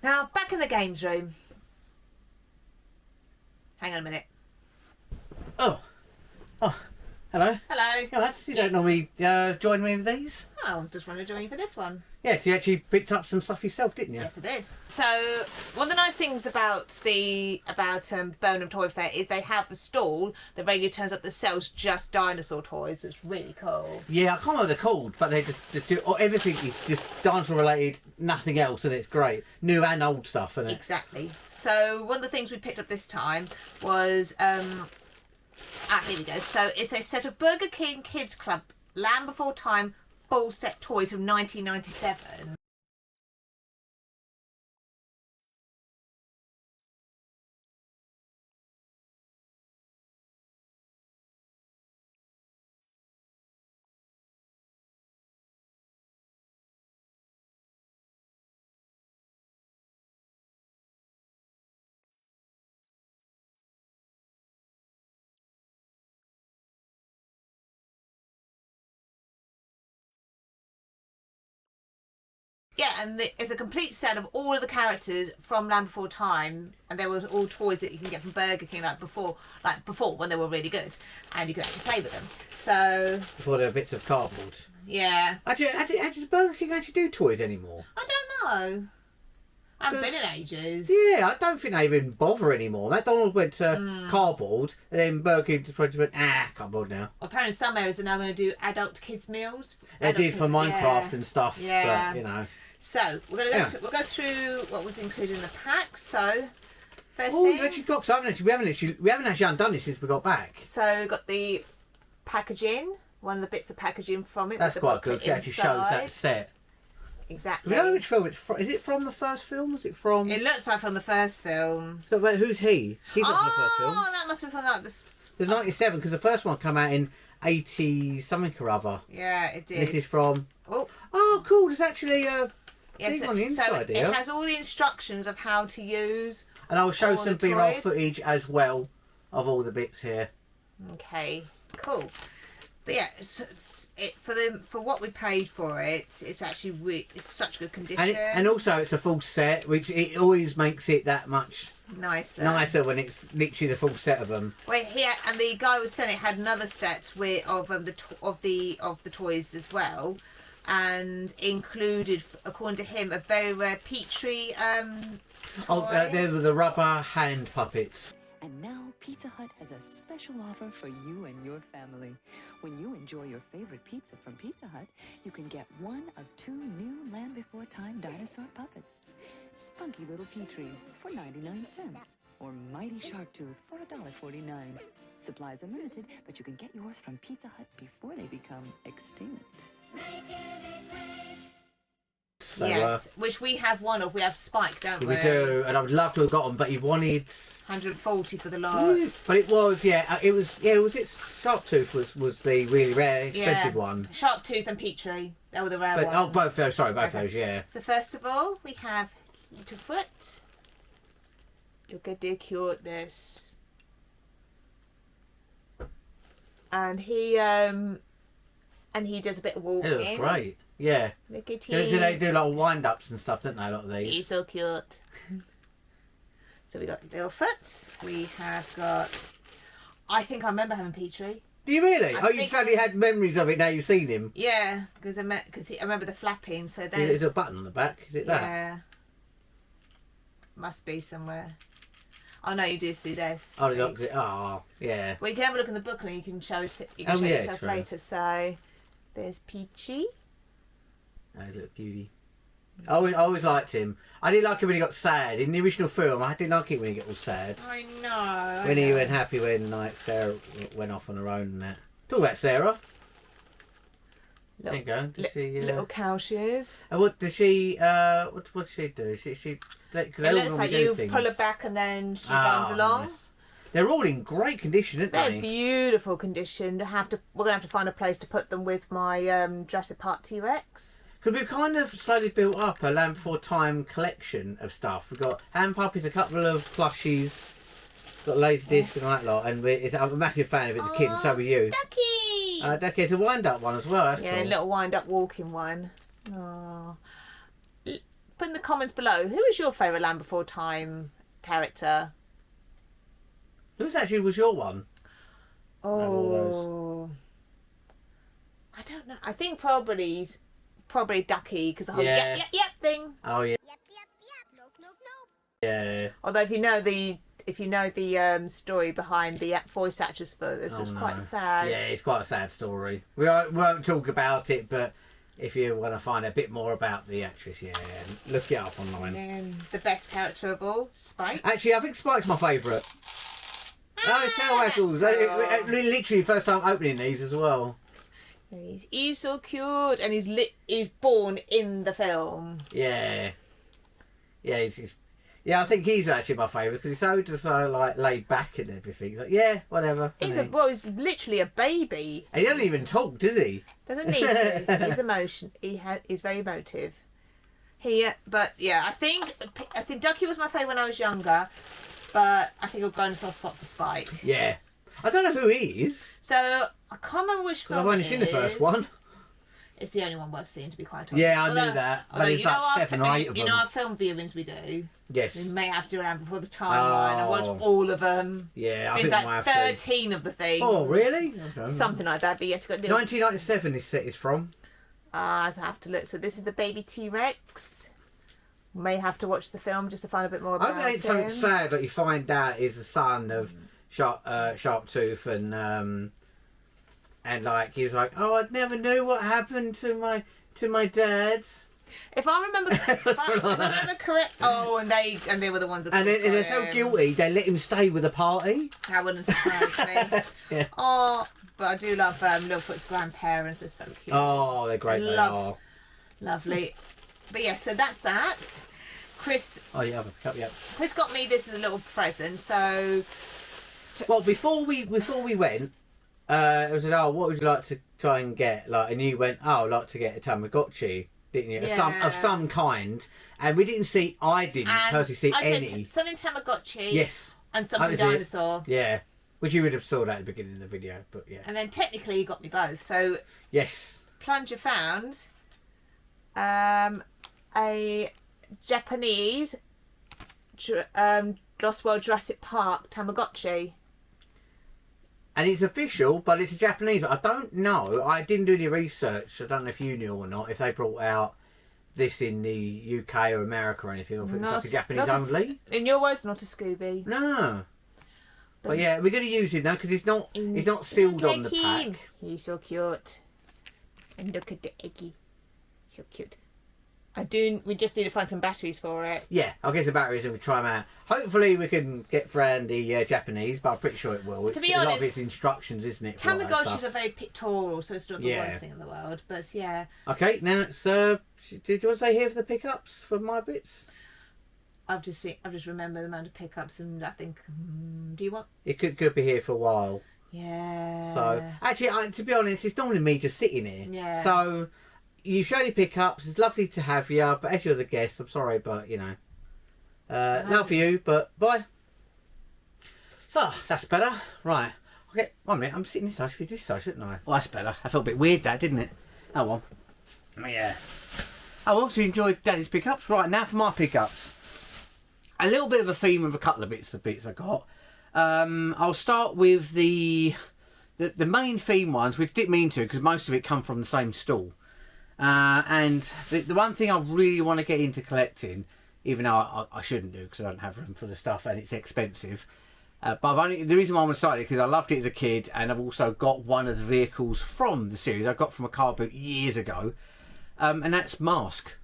Now, back in the games room. Hang on a minute. Oh, hello. Hello. Yeah, you don't normally join me with these. Oh, just wanted to join you for this one. Yeah, because you actually picked up some stuff yourself, didn't you? Yes, I did. So, one of the nice things about Burnham Toy Fair is they have a stall. The radio turns up that sells just dinosaur toys. It's really cool. Yeah, I can't remember what they're called, but they just do everything is just dinosaur related, nothing else, and it's great. New and old stuff, isn't it? Exactly. So, one of the things we picked up this time was here we go. So, it's a set of Burger King Kids Club Land Before Time full set toys from 1997. Yeah, and it's a complete set of all of the characters from Land Before Time, and they were all toys that you can get from Burger King, like before when they were really good, and you could actually play with them. So Before they were bits of cardboard. Yeah. Actually, does Burger King actually do toys anymore? I don't know. I haven't been in ages. Yeah, I don't think they even bother anymore. McDonald's went to cardboard, and then Burger King just went, cardboard now. Well, apparently some areas are now going to do adult kids meals. They did for Minecraft and stuff, yeah. But, you know. So, we're going to we'll go through what was included in the pack. So, first thing... Oh, actually got, because we haven't actually undone this since we got back. So, we've got the packaging, one of the bits of packaging from it. That's quite good, it actually shows that set. Exactly. We don't know which film it's from. Is it from the first film? Was it from... It looks like from the first film. So, wait, who's he? He's not from the first film. Oh, that must be from that. It was 97, because the first one came out in 80-something or other. Yeah, it did. This is from... Oh, cool. There's actually a... Yes, on the inside it has all the instructions of how to use. And I'll show some B-roll footage as well of all the bits here. Okay, cool. But yeah, for what we paid for it, it's actually it's such good condition. And also it's a full set, which it always makes it that much nicer when it's literally the full set of them. Well, here and the guy was saying it had another set of the toys as well. And included, according to him, a very rare Petrie toy. There were the rubber hand puppets. And now Pizza Hut has a special offer for you and your family. When you enjoy your favorite pizza from Pizza Hut, you can get one of 2 new Land Before Time dinosaur puppets. Spunky Little Petrie for 99 cents. Or Mighty Shark Tooth for $1.49. Supplies are limited, but you can get yours from Pizza Hut before they become extinct. So, yes, which we have one of. We have Spike, don't we? We do, and I would love to have got them, but he wanted 140 for the lot. But it was, it was Shark Tooth was the really rare, expensive one. Shark Tooth and Petrie, they were the rare ones. Oh, both those. Sorry, both those. Yeah. So first of all, we have Littlefoot. Look at their cuteness. And he does a bit of walking. It looks great. Yeah. Look at him. They do like wind-ups and stuff, don't they, a lot of these? He's so cute. So we got Littlefoot. We have got... I think I remember having Petrie. Do you really? You suddenly had memories of it now you've seen him? Yeah, because I remember the flapping. So there's a button on the back. Is it that? Yeah. Must be somewhere. Oh no, you do see this. Oh, look, yeah. Well, you can have a look in the book and you can show it. You can show yeah, yourself later. So there's Peachy. Oh, little beauty. I always liked him. I didn't like him when he got sad. In the original film, I didn't like it when he got all sad. I know. When he went happy when like Sarah went off on her own and that. Talk about Sarah. There you go. Little cow shoes. And what does she? What does she do? It looks like you pull her back and then she runs along. Nice. They're all in great condition, aren't they? They're beautiful condition. We're gonna have to find a place to put them with my Jurassic Park T-Rex. Because we've kind of slowly built up a Land Before Time collection of stuff. We've got hand puppies, a couple of plushies, got Laserdisc and all that lot. And I'm a massive fan of it as a kid, and so were you. Ducky! Ducky, it's a wind-up one as well. That's cool. Yeah, a little wind-up walking one. Oh. put in the comments below, who is your favourite Land Before Time character? Who's actually was your one? Oh, I don't know. I think probably Ducky, because the whole yep thing. Oh yeah. Yep, nope. Yeah. Although if you know the story behind the voice actress for this, was quite sad. Yeah, it's quite a sad story. We won't talk about it, but if you want to find a bit more about the actress, look it up online. And then the best character of all, Spike. Actually, I think Spike's my favourite. Tail waggles. Literally first time opening these as well. He's so cute, and he's born in the film. Yeah. Yeah, I think he's actually my favourite because he's so just so like laid back and everything. He's like, yeah, whatever. He's literally a baby. And he doesn't even talk, does he? Doesn't need to. He's emotion. He's very emotive. But yeah, I think Ducky was my favourite when I was younger, but I think I'll go in a soft spot for Spike. Yeah. I don't know who he is. So I can't remember which film. I've only seen the first one. It's the only one worth seeing, to be quite honest. Yeah, I knew that. But there's like 7 or 8 of them. You know our film viewings we do? Yes. We may have to Land Before the Timeline. I watch all of them. Yeah, I think think like I have 13 of the things. Oh, really? Okay. Something like that. But yes, you've got 1997 this set is from. I have to look. So this is the baby T-Rex. May have to watch the film just to find a bit more about him. I think it's something sad that you find out is the son of Sharptooth and like he was like, oh, I never knew what happened to my dad's. If I remember, correct. Oh, and they were the ones that. And they're so guilty they let him stay with the party. That wouldn't surprise me. Yeah. Oh, but I do love Littlefoot's grandparents. They're so cute. Oh, they're great. They are. Lovely. But yeah, so that's that. Chris. Oh yeah, yeah. Chris got me this as a little present. So. Well, before we went. It was like, oh, what would you like to try and get? Like, and you went, oh, I'd like to get a Tamagotchi, didn't you? Yeah. Of some kind. And we didn't see. I didn't personally see any. Something Tamagotchi. Yes. And something dinosaur. Yeah. Which you would have saw that at the beginning of the video, but yeah. And then technically you got me both. So. Yes. Plunger found a Japanese Lost World Jurassic Park Tamagotchi. And it's official, but it's a Japanese one. I don't know. I didn't do any research. I don't know if you knew or not. If they brought out this in the UK or America or anything, or if it was like a Japanese only. In your words, not a Scooby. No. But yeah, we're going to use it now because it's not sealed on the pack. He's so cute. And look at the eggy. So cute. We just need to find some batteries for it. Yeah, I'll get some batteries and we'll try them out. Hopefully we can get Fran the Japanese, but I'm pretty sure it will. It's, to be honest, a honest, lot of it's instructions, isn't it? Tamagotchis are very pictorial, so it's not the worst thing in the world. But yeah. Okay, now it's. Did you want to say here for the pickups for my bits? I've just remembered the amount of pickups, and I think. Do you want? It could be here for a while. Yeah. So actually, to be honest, it's normally me just sitting here. Yeah. So. You show any pickups. It's lovely to have you, but as you're the guest, I'm sorry, but you know, love you, but bye. Oh, that's better. Right. Okay, 1 minute. I'm sitting this side. Should be this side, shouldn't I? Well, that's better. I felt a bit weird, that didn't it? Oh well. Yeah. Oh well. So you enjoyed Daddy's pickups. Right now for my pickups. A little bit of a theme of a couple of bits I got. I'll start with the main theme ones, which didn't mean to, because most of it come from the same stall. And the one thing I really want to get into collecting, even though I shouldn't do because I don't have room for the stuff and it's expensive, but the reason why I'm excited is because I loved it as a kid, and I've also got one of the vehicles from the series I got from a car boot years ago, and that's Mask.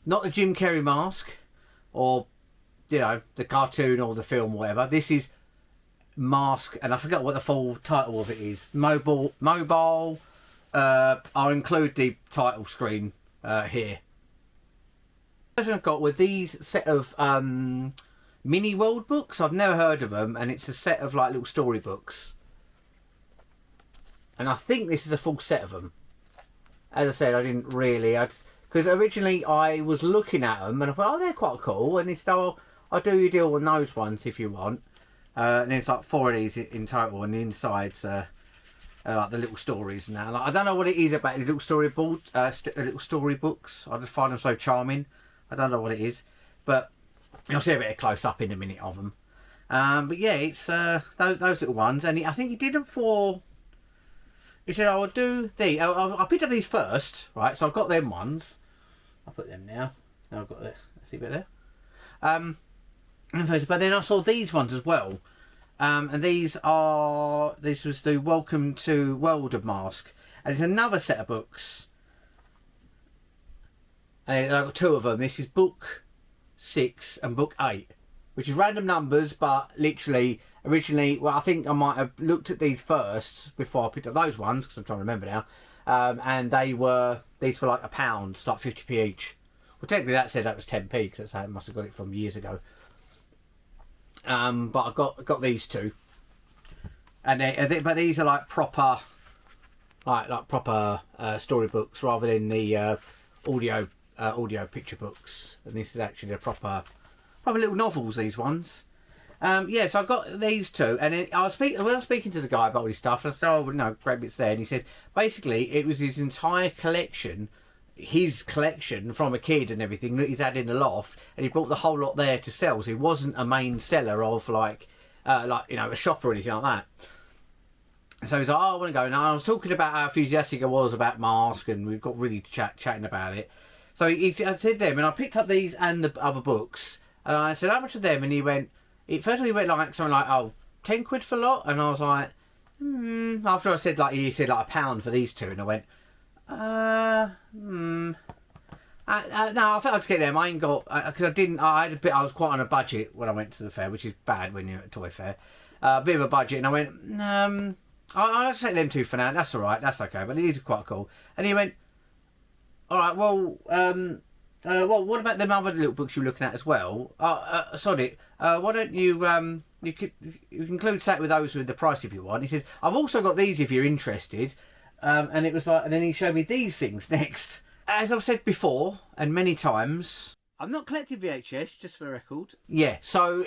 Not the Jim Carrey Mask, or, you know, the cartoon or the film or whatever. This is Mask, and I forgot what the full title of it is. Mobile. I'll include the title screen here. The first one I've got were these set of mini world books. I've never heard of them, and it's a set of like little storybooks. And I think this is a full set of them. As I said, I didn't really. Because originally I was looking at them and I thought, oh, they're quite cool. And he said, oh, I'll do your deal on those ones if you want. And there's like 4 of these in total, and the insides like the little stories and that. Like, I don't know what it is about these little little storybooks. I just find them so charming. I don't know what it is, but you'll see a bit of close up in a minute of them. But yeah, it's those little ones, and I think he did them for. He said, "I will do these." I picked up these first, right? So I've got them ones. I'll put them now. Now I've got this. See a bit there. But then I saw these ones as well. And this was the Welcome to World of Mask. And it's another set of books. And I've got 2 of them. This is book 6 and book 8. Which is random numbers, but literally, originally, well, I think I might have looked at these first before I picked up those ones, because I'm trying to remember now. And these were like £1, like 50p each. Well, technically that said that was 10p, because that's how I must have got it from years ago. But I got these 2, and but these are like proper, like proper storybooks rather than the audio picture books. And this is actually a proper little novels. These ones, yeah. So I got these 2, and then when I was speaking to the guy about all this stuff, I said, "Oh, well, no, great bits there." And he said, basically, it was his entire collection. His collection from a kid and everything that he's had in the loft, and he brought the whole lot there to sell. So he wasn't a main seller of like a shop or anything like that. So he's like, "Oh, I want to go." And I was talking about how enthusiastic I was about Mask, and we've got really chatting about it. So I said them, and I picked up these and the other books, and I said, "How much are them?" And he went, first of all he went like something like, "Oh, 10 quid for a lot," and I was like, After I said he said like £1 for these 2, and I went. No, I thought I'd get them. I ain't got, because I was quite on a budget when I went to the fair, which is bad when you're at a toy fair. A bit of a budget, and I went, I'll just take them 2 for now. That's all right, that's okay, but these are quite cool. And he went, all right, well, what about them other little books you were looking at as well? Sod it. Why don't you can include that with those with the price if you want. He said, I've also got these if you're interested. And it was like, and then he showed me these things next. As I've said before, and many times, I'm not collecting VHS, just for the record. Yeah, so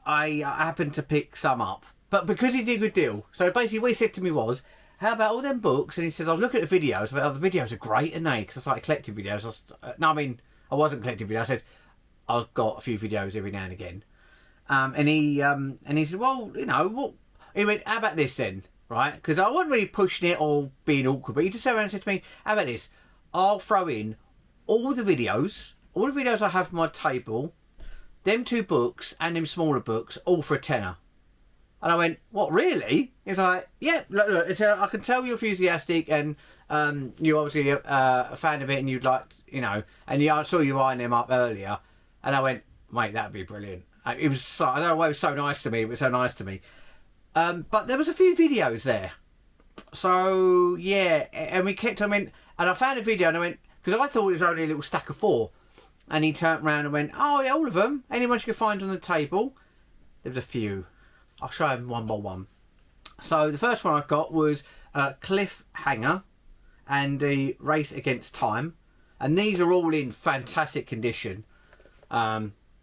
I happened to pick some up. But because he did a good deal, so basically what he said to me was, how about all them books? And he says, I was looking at the videos, but the videos are great, aren't they? Because I started collecting videos. I wasn't collecting videos. I said, I've got a few videos every now and again. And he said, well, what? He went, how about this then? Right, because I wasn't really pushing it or being awkward, but he just turned around and said to me, how about this? I'll throw in all the videos I have on my table, them 2 books and them smaller books, all for £10. And I went, what, really? He's like, yeah, look, I can tell you're enthusiastic, and you're obviously a fan of it, and you'd like, I saw you eyeing them up earlier. And I went, mate, that'd be brilliant. It was, I don't know why it was so nice to me, it was so nice to me. But there was a few videos there. So, yeah, and we kept on in, and I found a video and I went, because I thought it was only a little stack of 4. And he turned around and went, oh, yeah, all of them. Anyone you could find on the table. There was a few. I'll show him one by one. So the first one I got was Cliffhanger and the Race Against Time. And these are all in fantastic condition.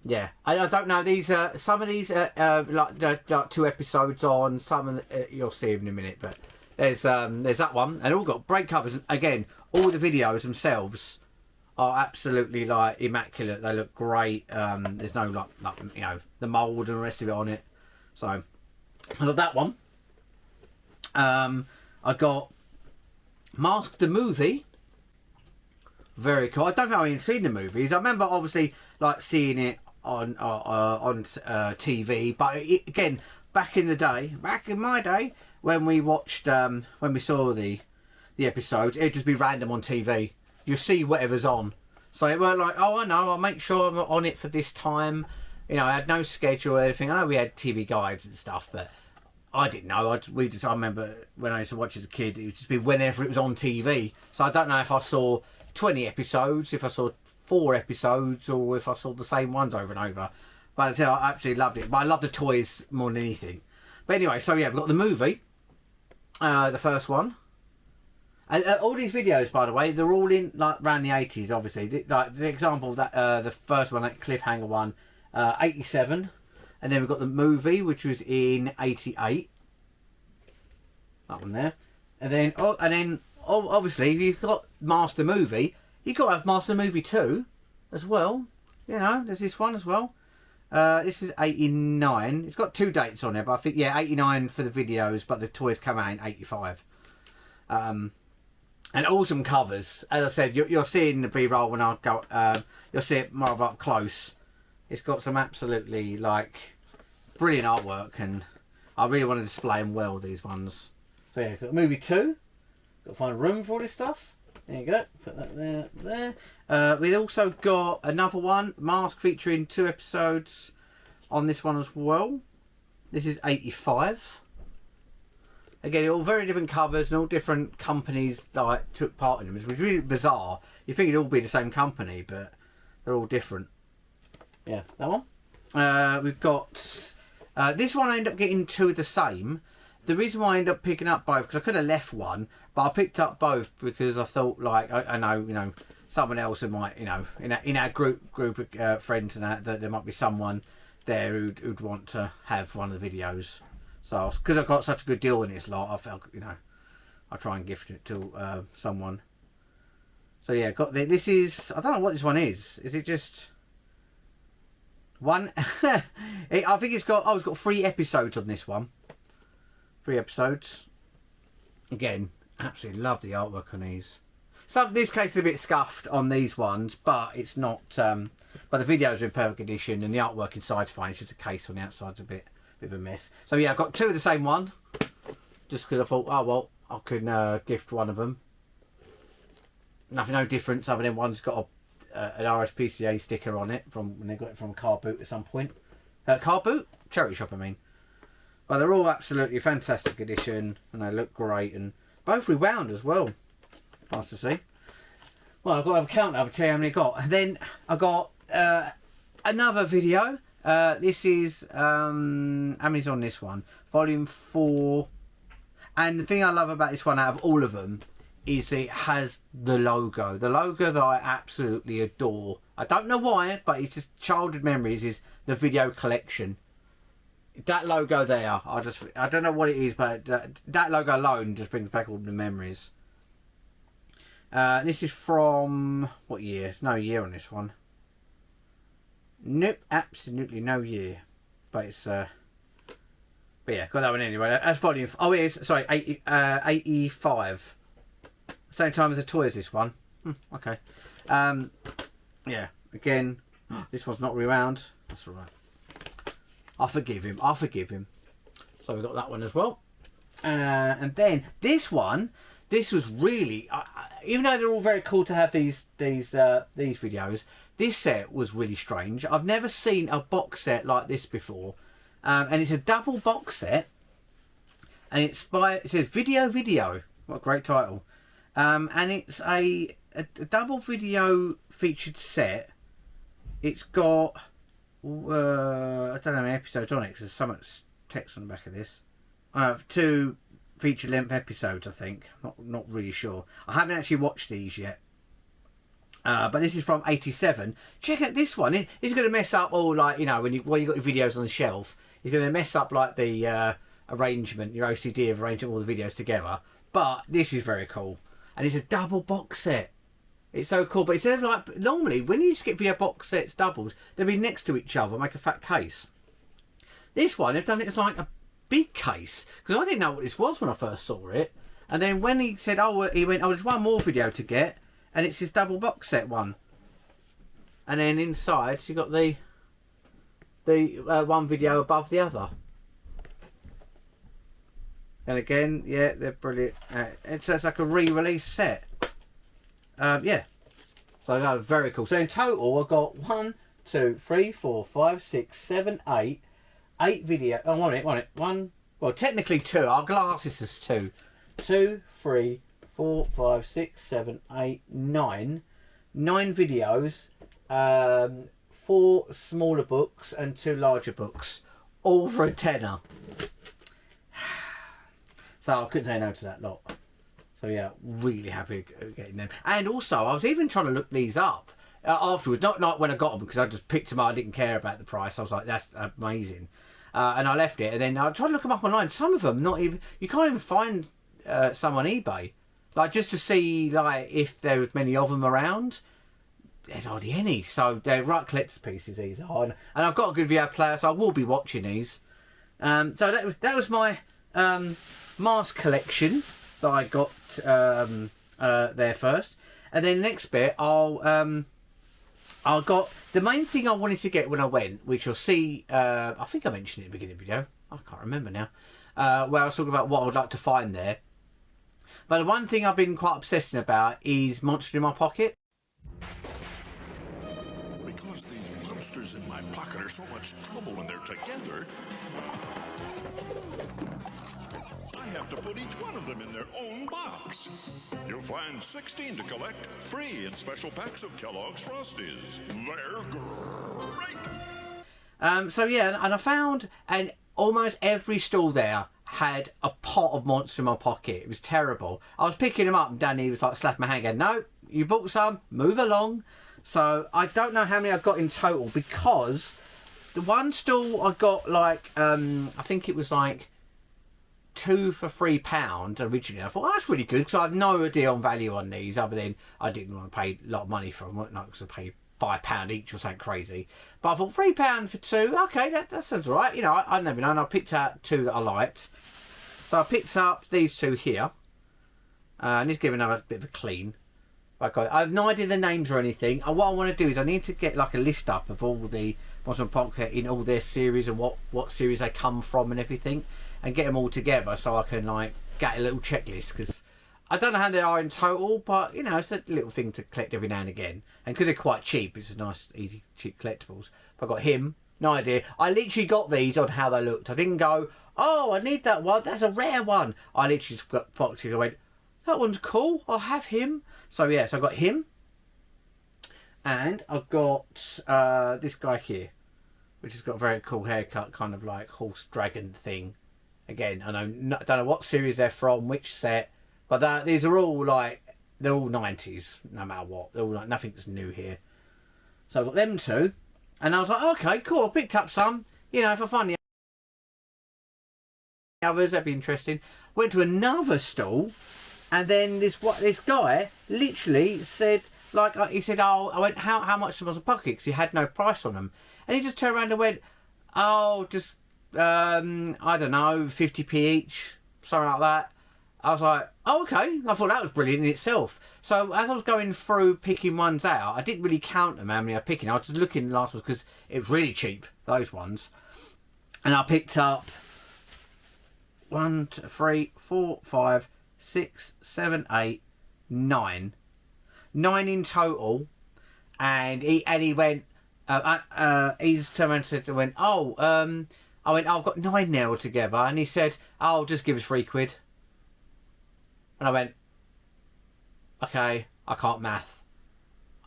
Yeah, I don't know. These are some of these are like 2 episodes on. Some of you'll see in a minute, but there's that one, and all got great covers. And again, all the videos themselves are absolutely like immaculate. They look great. There's no like the mould and the rest of it on it. So I got that one. I got Mask the Movie. Very cool. I don't know if I've even seen the movies. I remember obviously like seeing it on TV, but again, back in my day, when we watched, when we saw the episodes, it'd just be random on TV. You see whatever's on, so it weren't like, oh, I know, I'll make sure I'm on it for this time. I had no schedule or anything. I know we had TV guides and stuff, but I didn't know. I remember when I used to watch as a kid, it would just be whenever it was on TV. So I don't know if I saw 20 episodes, if I saw 4 episodes, or if I saw the same ones over and over. But as I said, I absolutely loved it. But I love the toys more than anything. But anyway, so yeah, we've got the movie, the first one. And all these videos, by the way, they're all in like around the 80s, obviously. Like the example of that, the first one, that cliffhanger one, 87, and then we've got the movie, which was in 88. That one there, and then obviously if you've got Master Movie, you've got to have Master Movie 2 as well. You know, there's this one as well. This is 89. It's got 2 dates on it, but I think, yeah, 89 for the videos, but the toys come out in 85. And awesome covers. As I said, you're seeing the B-roll when I go, you'll see it more up close. It's got some absolutely, like, brilliant artwork, and I really want to display them well, these ones. So yeah, got movie 2. Got to find a room for all this stuff. There you go. Put that there. We also got another one, Mask, featuring 2 episodes on this one as well. This is 85. Again, all very different covers and all different companies like took part in them. It was really bizarre. You think it'd all be the same company, but they're all different. Yeah, that one. We've got this one. I ended up getting 2 of the same. The reason why I ended up picking up both, because I could have left one, but I picked up both because I thought, like, I know, you know, someone else who might, you know, in our group of friends and that there might be someone there who'd want to have one of the videos. So because I got such a good deal in this lot, I felt, you know, I'll try and gift it to someone. So yeah, got this is, I don't know what this one is. Is it just one? I think it's got 3 episodes on this one. 3 episodes. Again, absolutely love the artwork on these. This case is a bit scuffed on these ones, but it's not. But the videos are in perfect condition, and the artwork inside's fine. It's just the case on the outside's a bit of a mess. So yeah, I've got 2 of the same one, just because I thought, oh well, I could gift one of them. No difference other than one's got an RSPCA sticker on it from when they got it from a car boot at some point. Car boot? Charity shop, I mean. But they're all absolutely fantastic edition, and they look great, and both rewound as well. Nice to see. Well, I've got to have a count up to tell you how many I got. And then I got another video. This is how many's on this one? Volume 4. And the thing I love about this one out of all of them is it has the logo. The logo that I absolutely adore. I don't know why, but it's just childhood memories, is the video collection. That logo there, I don't know what it is, but that logo alone just brings back all the memories. This is from what year? No year on this one. Nope, absolutely no year. But it's but yeah, got that one anyway. That's volume. Oh, it is. Sorry, 85. Same time as the toy as this one. Okay. Yeah. Again, this one's not rewound. That's all right. I'll forgive him. So we got that one as well. And then this one, this was really, even though they're all very cool to have these videos, this set was really strange. I've never seen a box set like this before, and it's a double box set, and it says Video. What a great title! And it's a double video featured set. It's got I don't know how many episodes on it, because there's so much text on the back of this. 2 feature length episodes, I think. Not really sure. I haven't actually watched these yet. But this is from 87. Check out this one. It's going to mess up all, like, you know, when you got your videos on the shelf, it's going to mess up like the arrangement, your OCD of arranging all the videos together. But this is very cool, and it's a double box set. It's so cool. But instead of, like, normally when you just get video box sets doubled, they'll be next to each other, make a fat case. This one, they've done it as like a big case, because I didn't know what this was when I first saw it. And then when he said, he went, there's one more video to get, and it's his double box set one. And then inside, so you got the one video above the other. And again, yeah, they're brilliant. It's like a re-release set. Yeah, so that was very cool. So in total, I got 1, 2, 3, 4, 5, 6, 7, 8 video. Oh, one. Well, technically 2. Our glasses is 2. 2, 3, 4, 5, 6, 7, 8, 9. 9 videos. 4 smaller books and 2 larger books, all for a tenner. So I couldn't say no to that lot. So yeah, really happy getting them. And also, I was even trying to look these up afterwards. Not like when I got them, because I just picked them up. I didn't care about the price. I was like, that's amazing. And I left it. And then I tried to look them up online. Some of them, not even... You can't even find some on eBay. Like, just to see, like, if there was many of them around. There's hardly any. So they're right collector's pieces, these are. And I've got a good video player, so I will be watching these. So that was my mask collection that I got there first. And then the next bit, I got the main thing I wanted to get when I went, which you'll see. I think I mentioned it in the beginning of the video. I can't remember now. Where I was talking about what I would like to find there. But the one thing I've been quite obsessing about is Monster in My Pocket. Because these monsters in my pocket are so much trouble when they're together, I have to put each one of them in their own box. You'll find 16 to collect, free in special packs of Kellogg's Frosties. They're great. So yeah, and I found, and almost every stall there had a pot of Monster in My Pocket. It was terrible. I was picking them up and Danny was like slapping my hand going, no, you bought some, move along. So I don't know how many I got in total, because the one stall I got like, I think it was like 2 for £3 originally. I thought, oh, that's really good, because I have no idea on value on these, other than I didn't want to pay a lot of money for them. Not because I paid £5 each or something crazy. But I thought £3 for 2, okay, that sounds all right. You know, I never know. And I picked out 2 that I liked. So I picked up these 2 here. I need to give another bit of a clean. Okay, I have no idea the names or anything. What I want to do is I need to get like a list up of all the Monster in My Pocket in all their series and what series they come from and everything, and get them all together so I can like get a little checklist, because I don't know how they are in total, but you know, it's a little thing to collect every now and again. And because they're quite cheap, it's a nice, easy, cheap collectibles. But I got him, no idea. I literally got these on how they looked. I didn't go, oh, I need that one. That's a rare one. I literally just got boxed and I went, that one's cool. I'll have him. So yeah, so I got him. And I've got this guy here, which has got a very cool haircut, kind of like horse dragon thing. Again, I don't know what series they're from, which set. But these are all like, they're all 90s, no matter what. They're all like, nothing's new here. So I got them 2. And I was like, okay, cool. I picked up some. You know, if I find the others, that'd be interesting. Went to another stall. And then this guy literally said, like, he said, oh, I went, how much was a pocket? Because he had no price on them. And he just turned around and went, oh, just, I don't know, 50p each, something like that. I was like, oh, okay. I thought that was brilliant in itself. So as I was going through picking ones out, I didn't really count them, how many I was picking. I was just looking the last ones because it was really cheap, those ones. And I picked up 1, 2, 3, 4, 5, 6, 7, 8, 9. 9 in total. And he went, he just turned around and went, oh, I went, oh, I've got 9 now altogether. And he said, oh, just give us £3. And I went, okay, I can't math.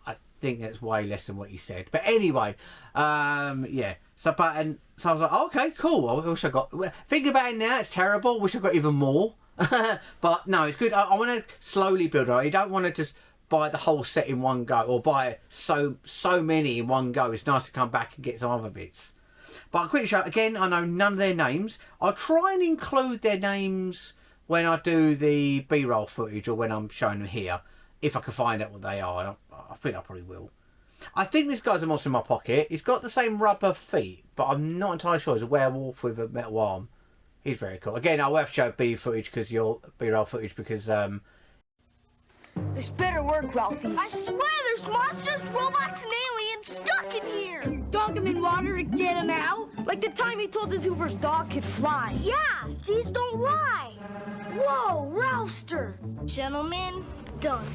I think that's way less than what you said. But anyway, yeah. So I was like, oh, okay, cool. I wish I got. Thinking about it now, it's terrible. Wish I got even more. But no, it's good. I want to slowly build it. You don't want to just buy the whole set in one go, or buy so many in one go. It's nice to come back and get some other bits. But I'll quickly show, again, I know none of their names. I'll try and include their names when I do the B-roll footage, or when I'm showing them here, if I can find out what they are. I think I probably will. I think this guy's a Monster in My Pocket. He's got the same rubber feet, but I'm not entirely sure. He's a werewolf with a metal arm. He's very cool. Again, I'll have to show B-roll footage because This better work, Ralphie. I swear there's monsters, robots, and aliens stuck in here! Dunk him in water to get him out? Like the time he told us Hoover's dog could fly. Yeah, these don't lie! Whoa, Ralphster! Gentlemen, dunk.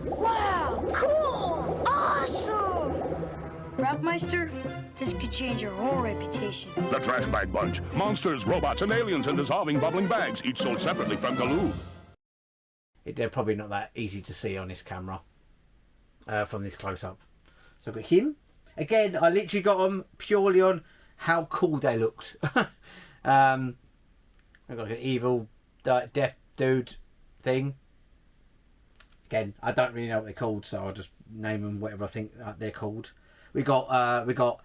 Wow, cool! Awesome! Ralphmeister, this could change your whole reputation. The Trash Bag Bunch. Monsters, robots, and aliens in dissolving bubbling bags, each sold separately from Galoob. They're probably not that easy to see on this camera from this close-up. So I've got him. Again, I literally got them purely on how cool they looked. I've got an evil, death dude thing. Again, I don't really know what they're called, so I'll just name them whatever I think they're called. We got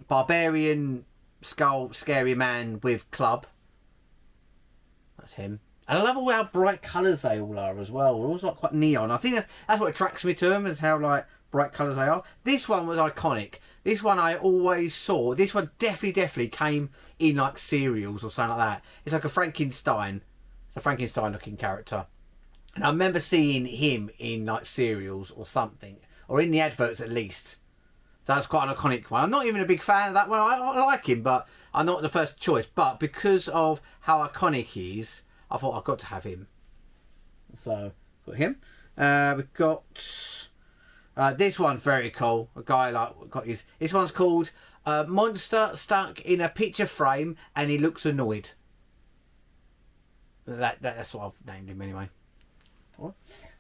Barbarian Skull Scary Man with Club. That's him. And I love all how bright colours they all are as well. They're all like quite neon. I think that's what attracts me to them, is how like bright colours they are. This one was iconic. This one I always saw. This one definitely came in like cereals or something like that. It's like a Frankenstein. It's a Frankenstein looking character. And I remember seeing him in like cereals or something. Or in the adverts at least. So that's quite an iconic one. I'm not even a big fan of that one. I like him, but I'm not the first choice. But because of how iconic he is, I thought I've got to have him. So, got him. We've got... this one's very cool. A guy like got his... This one's called Monster Stuck in a Picture Frame and He Looks Annoyed. That's what I've named him anyway.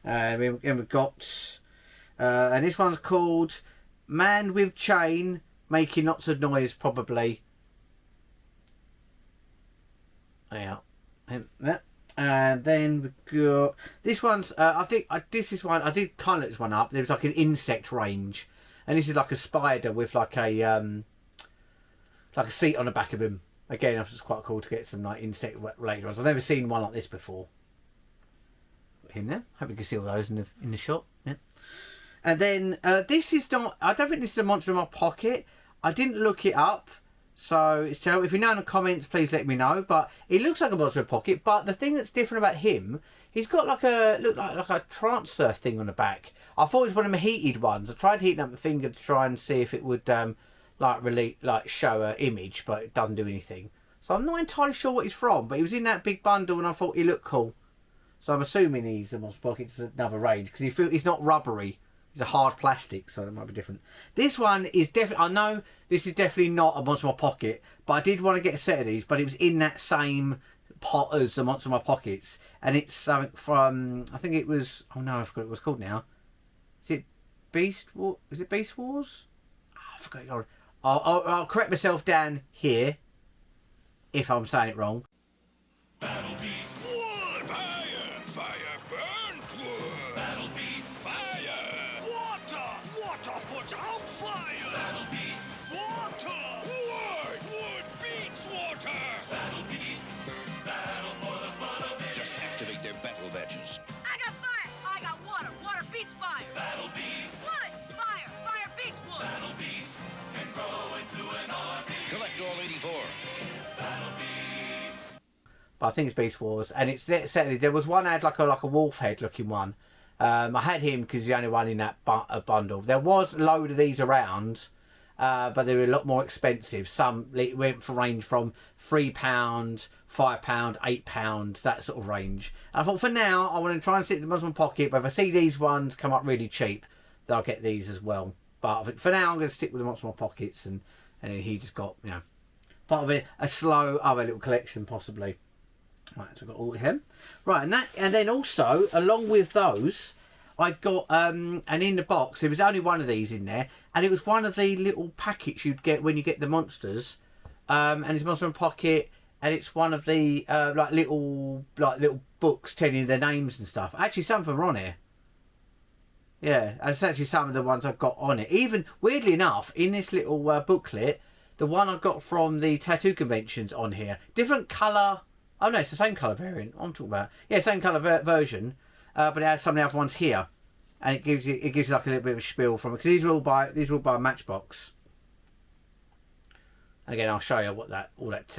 And we've got... and this one's called Man with Chain Making Lots of Noise, probably. Yeah. And then we've got this one's I think this is one I did kind of look this one up. There's like an insect range, and this is like a spider with like a seat on the back of him. Again, it's quite cool to get some like insect related ones. I've never seen one like this before. Got him there. Hope you can see all those in the shot. Yeah. And then this is not. I don't think this is a monster in my pocket. I didn't look it up. So it's terrible. If you know in the comments, please let me know. But it looks like a monster in a pocket. But the thing that's different about him, he's got like a transfer thing on the back. I thought it was one of the heated ones. I tried heating up the finger to try and see if it would show an image, but it doesn't do anything. So I'm not entirely sure what he's from. But he was in that big bundle, and I thought he looked cool. So I'm assuming he's a monster pocket. It's another range because he's not rubbery. It's a hard plastic, so it might be different. This one is definitely... I know this is definitely not a Monster in My Pocket, but I did want to get a set of these, but it was in that same pot as the Monster in My Pockets. And it's something from... I think it was... Oh, no, I forgot what it was called now. Is it Beast Wars? Is it Beast Wars? Oh, I forgot. I'll correct myself down here, if I'm saying it wrong. Battle beast wood, fire, fire burns wood. Battle beast fire, water puts out fire. Battle beast water, wood beats water. Battle beast, battle for the fun of it. Just activate their battle badges. I got fire. I got water. Water beats fire. Battle beast, Wood. Fire. Fire beats wood. battle beast can grow into an army. Collect all 84. Battle beast. But I think it's Beast Wars, and it's certainly there was one I had like a wolf head looking one. I had him because he's the only one in that bundle. There was a load of these around, but they were a lot more expensive. Some went for range from £3, £5, £8, that sort of range. And I thought for now I want to try and stick the ones in my pocket. But if I see these ones come up really cheap, then I'll get these as well. But I think for now I'm going to stick with the ones in my pockets, and then he just got part of a slow other little collection possibly. Right, so I've got all of him. Right, and then also, along with those, I got, and in the box, there was only one of these in there, and it was one of the little packets you'd get when you get the monsters, and it's Monster in Pocket, and it's one of the, little books telling you their names and stuff. Actually, some of them are on here. Yeah, that's actually some of the ones I've got on it. Even, weirdly enough, in this little booklet, the one I got from the tattoo convention's on here. Different colour. Oh no, it's the same colour variant. I'm talking about. Yeah, same colour version, but it has some of the other ones here, and it gives you like a little bit of a spiel from it because these are all by Matchbox. Again, I'll show you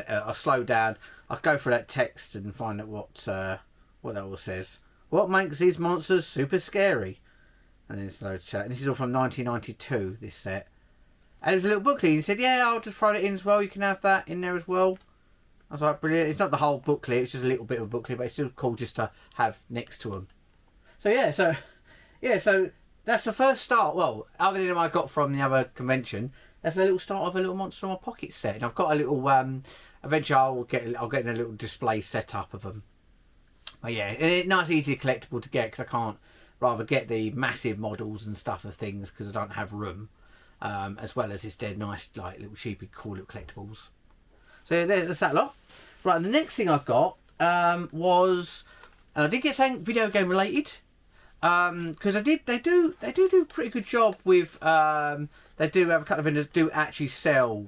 I'll slow down. I'll go through that text and find out what that all says. What makes these monsters super scary? And then slow chat. And this is all from 1992. This set, and it was a little booklet. He said, "Yeah, I'll just throw it in as well. You can have that in there as well." I was like, brilliant. It's not the whole booklet, it's just a little bit of a booklet, but it's still cool just to have next to them. So that's the first start. Well, other than I got from the other convention, that's a little start of a little Monster in My Pocket set. And I've got a little, eventually I'll get in a little display set up of them. But yeah, it's nice, easy, collectible to get because I can't rather get the massive models and stuff of things because I don't have room, as well as it's dead nice, like little cheapy, cool little collectibles. So there's that lot. Right, and the next thing I've got was, and I did get something video game related, because they do a pretty good job with, they do have a couple of vendors do actually sell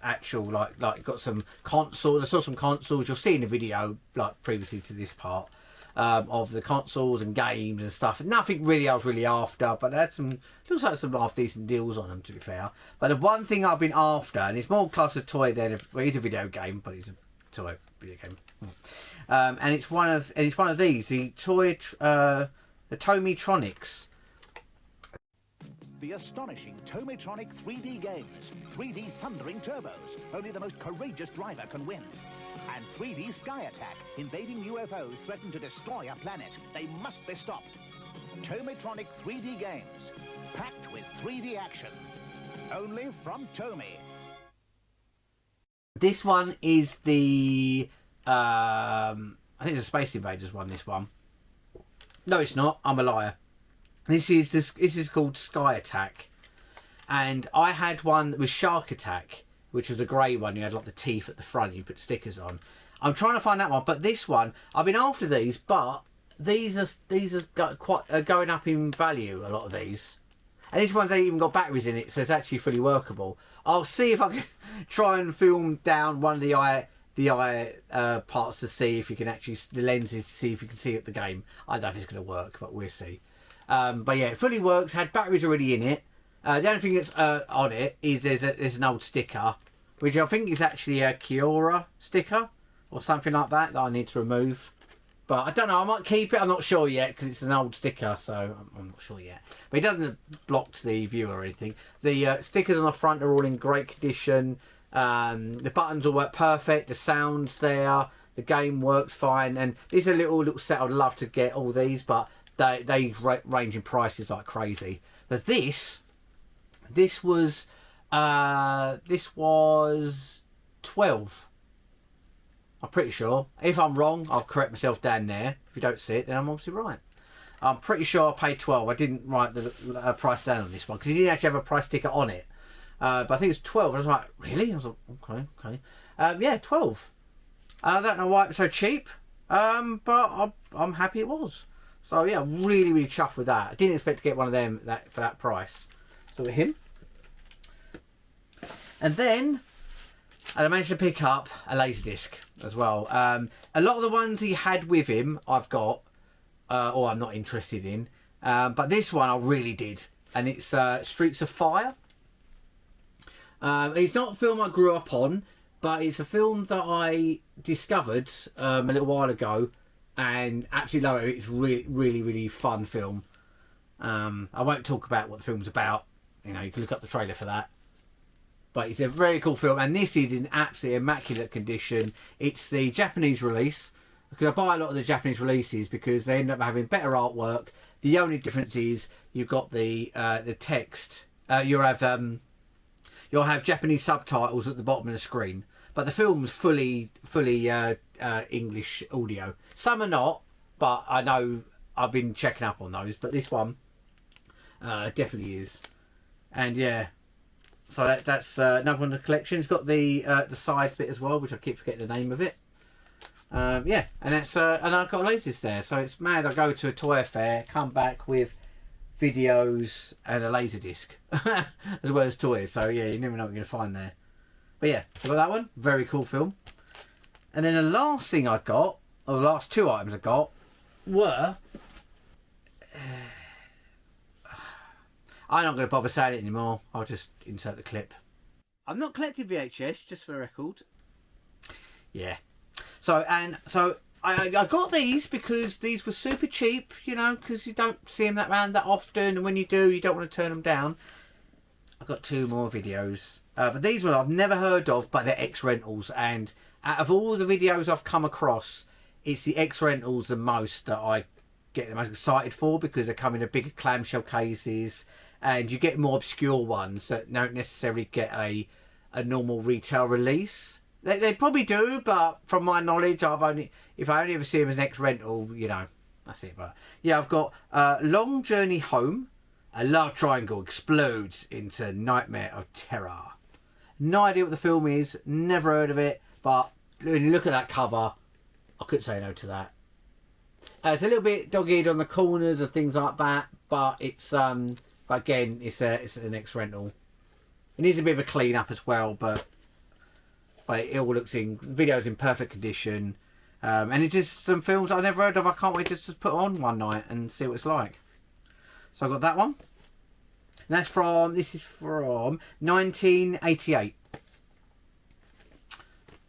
actual like got some consoles. I saw some consoles. You'll see in the video like previously to this part of the consoles and games and stuff. Nothing really I was really after, but they had some, looks like some half decent deals on them, to be fair. But the one thing I've been after, and it's more class of toy than well, it's a video game, but it's a toy video game. And it's one of these, the Tomitronics. The astonishing Tomitronic 3D games. 3D thundering turbos. Only the most courageous driver can win. And 3D sky attack. Invading UFOs threaten to destroy a planet. They must be stopped. Tomitronic 3D games. Packed with 3D action. Only from Tomy. This one is the... I think it's a Space Invaders one, this one. No, it's not. I'm a liar. This is called Sky Attack, and I had one that was Shark Attack, which was a grey one. You had like the teeth at the front. You put stickers on. I'm trying to find that one, but this one I've been after these, but these are going up in value. A lot of these, and these ones ain't even got batteries in it, so it's actually fully workable. I'll see if I can try and film down one of the eye parts to see if you can actually the lenses to see if you can see it the game. I don't know if it's going to work, but we'll see. But yeah, it fully works. Had batteries already in it. The only thing that's on it is there's an old sticker, which I think is actually a Kiora sticker or something like that I need to remove. But I don't know. I might keep it. I'm not sure yet because it's an old sticker, so I'm not sure yet. But it doesn't block the view or anything. The stickers on the front are all in great condition. The buttons all work perfect. The sound's there. The game works fine. And these are a little set. I'd love to get all these, but they range in prices like crazy. But this was 12. I'm pretty sure. If I'm wrong, I'll correct myself down there. If you don't see it, then I'm obviously right. I'm pretty sure I paid 12. I didn't write the price down on this one because he didn't actually have a price sticker on it. But I think it was 12. I was like, really? I was like, okay. Yeah, 12. I don't know why it was so cheap, but I'm happy it was. So yeah, really, really chuffed with that. I didn't expect to get one of them for that price. So with him. And then I managed to pick up a Laserdisc as well. A lot of the ones he had with him, I've got, or I'm not interested in. But this one I really did. And it's Streets of Fire. It's not a film I grew up on, but it's a film that I discovered a little while ago. And absolutely love it. It's really, really, really fun film. I won't talk about what the film's about. You know, you can look up the trailer for that. But it's a very cool film. And this is in absolutely immaculate condition. It's the Japanese release. Because I buy a lot of the Japanese releases because they end up having better artwork. The only difference is you've got the text. You'll have Japanese subtitles at the bottom of the screen. But the film's fully English audio. Some are not, but I know I've been checking up on those. But this one definitely is. And yeah, so that's another one in the collection. It's got the side bit as well, which I keep forgetting the name of it. Yeah, and that's and I've got lasers there. So it's mad. I go to a toy fair, come back with videos and a laser disc as well as toys. So yeah, you never know what you're going to find there. But yeah, I got that one. Very cool film. And then the last thing I got, or the last two items I got, were... I'm not going to bother saying it anymore. I'll just insert the clip. I'm not collecting VHS, just for the record. Yeah. So I got these because these were super cheap, you know, because you don't see them around that often. And when you do, you don't want to turn them down. I've got two more videos. But these ones I've never heard of, but they're X-Rentals. And out of all the videos I've come across, it's the X-Rentals the most that I get the most excited for because they come in a bigger clamshell cases. And you get more obscure ones that don't necessarily get a normal retail release. They probably do, but from my knowledge, if I only ever see them as an X-Rental, you know, that's it. But yeah, I've got Long Journey Home. A love triangle explodes into Nightmare of Terror. No idea what the film is, never heard of it, but when you look at that cover, I couldn't say no to that. It's a little bit dog-eared on the corners and things like that, but it's but again, it's an NEC rental. It needs a bit of a clean up as well, but it all looks in videos in perfect condition. And it's just some films I've never heard of. I can't wait just to put on one night and see what it's like. So I got that one. And this is from 1988.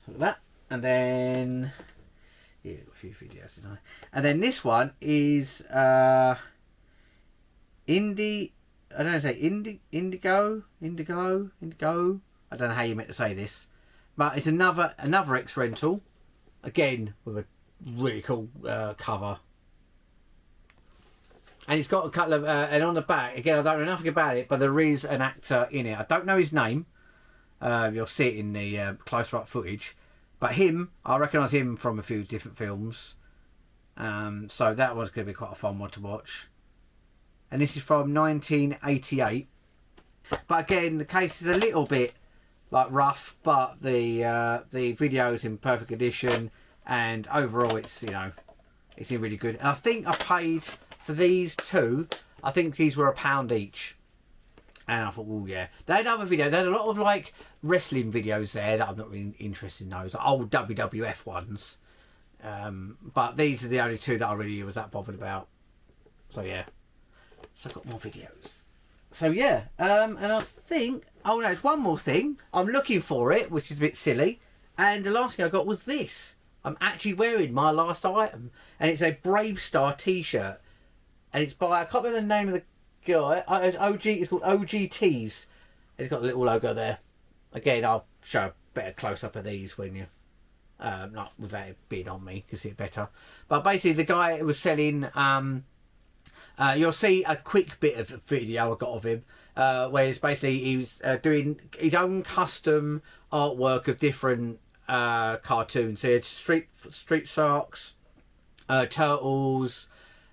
So that. And then yeah, a few videos tonight. And then this one is Indigo. I don't know how to say Indigo. I don't know how you meant to say this, but it's another X rental, again with a really cool cover. And it's got a couple of and on the back again. I don't know nothing about it, but there is an actor in it. I don't know his name. You'll see it in the closer up footage. But him, I recognise him from a few different films. So that was going to be quite a fun one to watch. And this is from 1988. But again, the case is a little bit like rough, but the video's in perfect condition, and overall it's it's in really good. And I think I paid for these two. I think these were £1 each. And I thought, oh yeah, they had other videos. They had a lot of like wrestling videos there that I'm not really interested in. Those like old WWF ones. But these are the only two that I really was that bothered about. So yeah. So I've got more videos. So yeah, and I think, oh no, it's one more thing. I'm looking for it, which is a bit silly. And the last thing I got was this. I'm actually wearing my last item. And it's a Brave Star t-shirt. And it's by, I can't remember the name of the guy. It's called OGTs. And it's got the little logo there. Again, I'll show a better close-up of these when you, not without it being on me, you can see it better. But basically the guy was selling, you'll see a quick bit of video I got of him, where it's basically he was doing his own custom artwork of different cartoons. So he had Street Sharks, Turtles,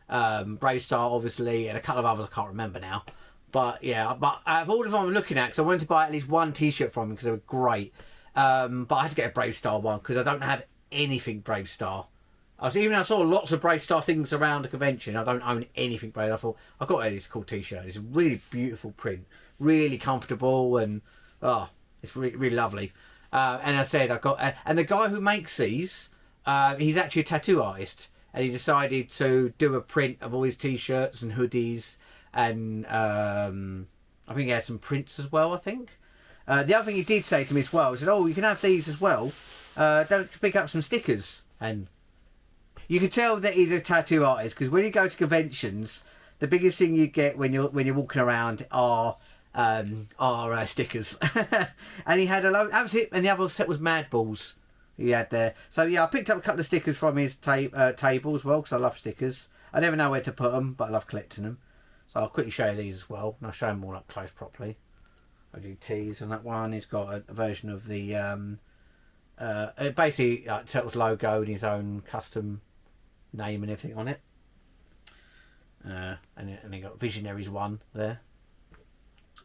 Brave Star obviously, and a couple of others I can't remember now. But yeah, but out of all of them I'm looking at, because I wanted to buy at least one t-shirt from him because they were great. But I had to get a Brave Star one because I don't have anything Brave Star. I saw lots of Brave Star things around the convention. I don't own anything Brave. I thought I've got this cool t-shirt. It's a really beautiful print, really comfortable, and it's really, really lovely. And I said I got, and the guy who makes these, he's actually a tattoo artist, and he decided to do a print of all his t-shirts and hoodies, and I think he had some prints as well. I think the other thing he did say to me as well, he said, "Oh, you can have these as well. Don't pick up some stickers." And you can tell that he's a tattoo artist, because when you go to conventions, the biggest thing you get when you're walking around are stickers. And he had a load. That was it. And the other set was Mad Balls he had there. So yeah, I picked up a couple of stickers from his table as well, because I love stickers. I never know where to put them, but I love collecting them. So I'll quickly show you these as well, and I'll show them all up close properly. I do tease on that one. He's got a version of the basically Turtles logo and his own custom name and everything on it. And he got Visionaries one there.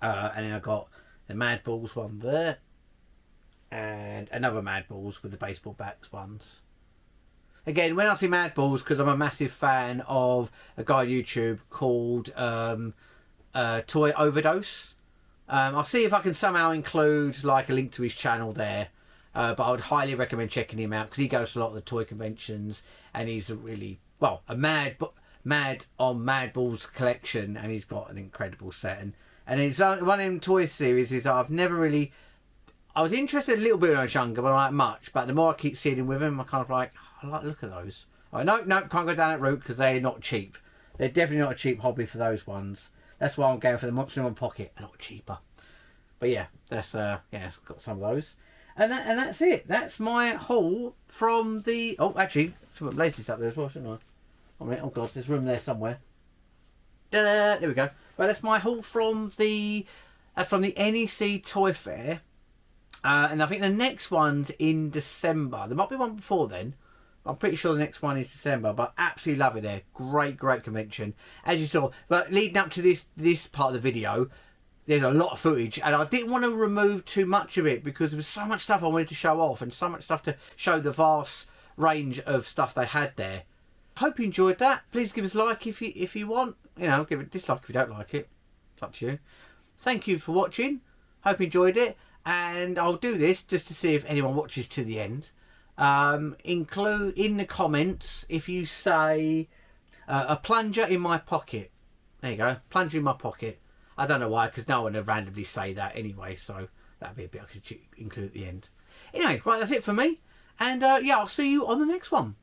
And then I got the Mad Balls one there. And another Mad Balls with the baseball bats ones. Again, when I see Mad Balls, because I'm a massive fan of a guy on YouTube called Toy Overdose. I'll see if I can somehow include like a link to his channel there. But I would highly recommend checking him out, because he goes to a lot of the toy conventions, and he's a really, a mad on Mad Balls collection, and he's got an incredible set. And it's one of them toy series is I've never really, I was interested a little bit when I was younger, but not like much. But the more I keep seeing him with him, I kind of like, I like the look of those. No, can't go down that route, because they're not cheap. They're definitely not a cheap hobby for those ones. That's why I'm going for the Monster in my pocket, a lot cheaper. But yeah, that's got some of those. And that's it. That's my haul from the... Oh, actually, should put latest up there as well, shouldn't I? Oh God, there's room there somewhere. There we go. But that's my haul from the NEC Toy Fair. And I think the next one's in December. There might be one before then. I'm pretty sure the next one is December. But absolutely love it there. Great convention. As you saw. But leading up to this part of the video, there's a lot of footage, and I didn't want to remove too much of it, because there was so much stuff I wanted to show off, and so much stuff to show the vast range of stuff they had there. Hope you enjoyed that. Please give us a like if you want. You know, give it a dislike if you don't like it. It's up to you. Thank you for watching. Hope you enjoyed it. And I'll do this just to see if anyone watches to the end. Include in the comments if you say a plunger in my pocket. There you go, plunger in my pocket. I don't know why, because no one would randomly say that anyway, so that'd be a bit I could include at the end. Anyway, right, that's it for me. And yeah, I'll see you on the next one.